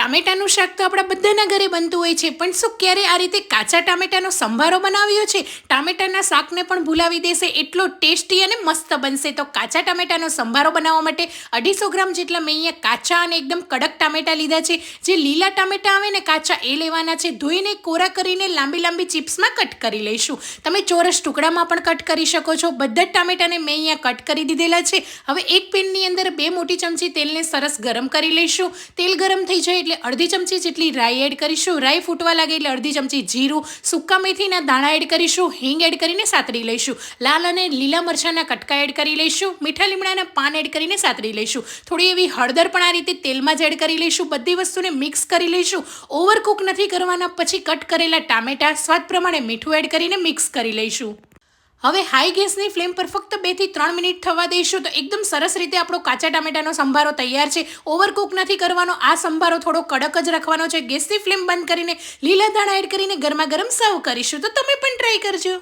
ટામેટાનું શાક તો આપણા બધાના ઘરે બનતું હોય છે, પણ શું ક્યારે આ રીતે કાચા ટામેટાનો સંભારો બનાવ્યો છે? ટામેટાના શાકને પણ ભૂલાવી દેશે એટલો ટેસ્ટી અને મસ્ત બનશે. તો કાચા ટામેટાનો સંભારો બનાવવા માટે 250 ગ્રામ જેટલા મેં અહીંયા કાચા અને એકદમ કડક ટામેટા લીધા છે. જે લીલા ટામેટા આવે ને કાચા, એ લેવાના છે. ધોઈને કોરા કરીને લાંબી લાંબી ચિપ્સમાં કટ કરી લઈશું. તમે ચોરસ ટુકડામાં પણ કટ કરી શકો છો. બધા જ ટામેટાને મેં અહીંયા કટ કરી દીધેલા છે. હવે એક પેનની અંદર 2 મોટી ચમચી તેલને સરસ ગરમ કરી લઈશું. તેલ ગરમ થઈ જાય એટલે અડધી ચમચી જેટલી રાઈ એડ કરીશું. રાઈ ફૂટવા લાગે એટલે અડધી ચમચી જીરું, સૂકા મેથીના દાણા એડ કરીશું. હિંગ એડ કરીને સાતરી લઈશું. લાલ અને લીલા મરચાંના કટકા એડ કરી લઈશું. મીઠા લીમડાના પાન એડ કરીને સાતરી લઈશું. થોડી એવી હળદર પણ આ રીતે તેલમાં જ એડ કરી લઈશું. બધી વસ્તુને મિક્સ કરી લઈશું. ઓવરકુક નથી કરવાના. પછી કટ કરેલા ટામેટા, સ્વાદ પ્રમાણે મીઠું એડ કરીને મિક્સ કરી લઈશું. હવે હાઈ ગેસની ફ્લેમ પર ફક્ત 2 થી 3 મિનિટ થવા દઈશું. તો એકદમ સરસ રીતે આપણો કાચા ટામેટાનો સંભારો તૈયાર છે. ઓવરકુક નથી કરવાનો. આ સંભારો થોડો કડક જ રાખવાનો છે. ગેસની ફ્લેમ બંધ કરીને લીલા દાણા એડ કરીને ગરમા ગરમ સર્વ કરીશું. તો તમે પણ ટ્રાય કરજો.